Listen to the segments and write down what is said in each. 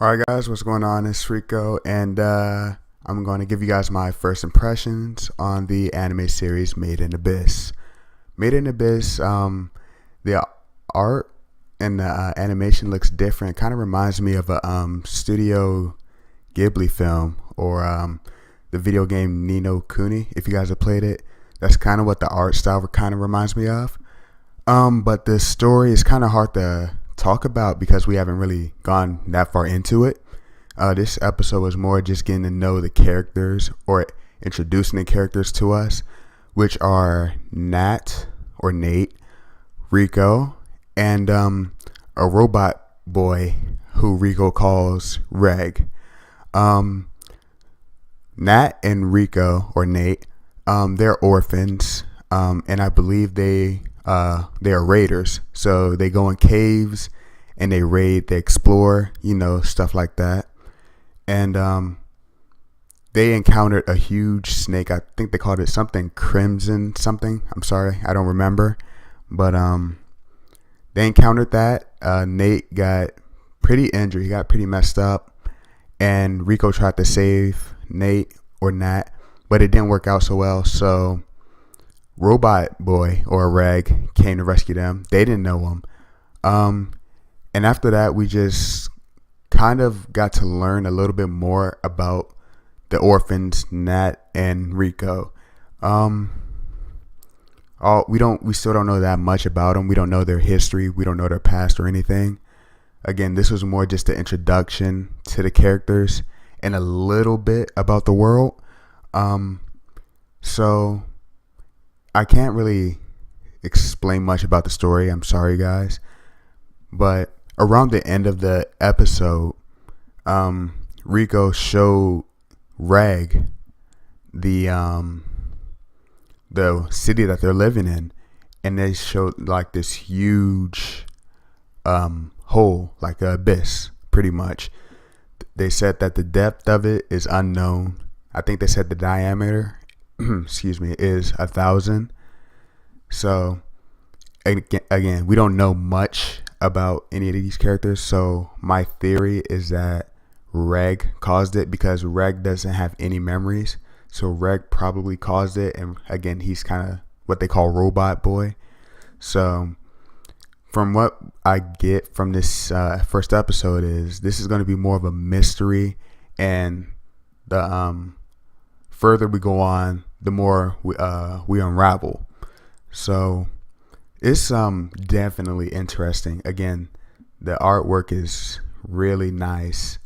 Alright guys, what's going on? It's Rico and I'm going to give you guys my first impressions on the anime series Made in Abyss. Made in Abyss, the art and the animation looks different. Kind of reminds me of a Studio Ghibli film or the video game Ni no Kuni, if you guys have played it. That's kind of what the art style kind of reminds me of. But the story is kind of hard to talk about because we haven't really gone that far into it. This episode was more just getting to know the characters or introducing the characters to us, which are Nate, Rico, and a robot boy who Rico calls Reg. Nat and Rico, or Nate, they're orphans, and I believe they are raiders. So they go in caves and they raid, they explore, stuff like that. And they encountered a huge snake. I think they called it something crimson something. I'm sorry, I don't remember. But they encountered that. Nate got pretty injured. He got pretty messed up. And Rico tried to save Nate or Nat, but it didn't work out so well. So Robot Boy or Reg came to rescue them. They didn't know him. And after that, we just kind of got to learn a little bit more about the orphans, Nat and Rico. We still don't know that much about them. We don't know their history. We don't know their past or anything. Again, this was more just an introduction to the characters and a little bit about the world. So I can't really explain much about the story. I'm sorry, guys. But around the end of the episode, Rico showed Reg the city that they're living in, and they showed like this huge hole, like an abyss, pretty much. They said that the depth of it is unknown. I think they said the diameter excuse me, is 1,000. So again, we don't know much about any of these characters. So my theory is that Reg caused it because Reg doesn't have any memories. So Reg probably caused it. And again, he's kind of what they call Robot Boy. So from what I get from this first episode is this is going to be more of a mystery, and the further we go on, the more we unravel. So it's definitely interesting. Again, the artwork is really nice.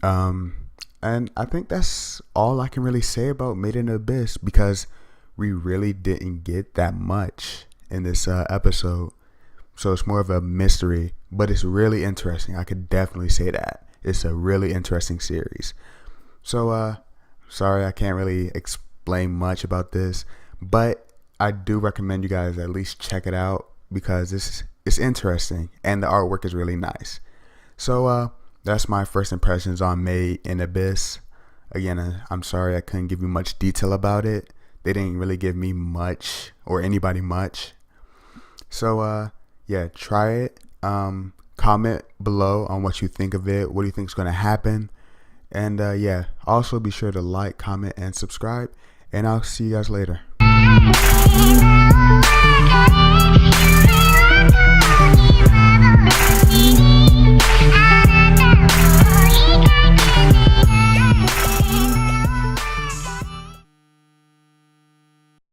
And I think that's all I can really say about Made in Abyss because we really didn't get that much in this episode. So it's more of a mystery, but it's really interesting. I could definitely say that. It's a really interesting series. So sorry, I can't really explain much about this, but I do recommend you guys at least check it out because it's interesting and the artwork is really nice. So that's my first impressions on Made in Abyss. Again, I'm sorry I couldn't give you much detail about it. They didn't really give me much or anybody much. So yeah, try it. Comment below on what you think of it. What do you think is going to happen? And yeah, also be sure to like, comment, and subscribe. And I'll see you guys later.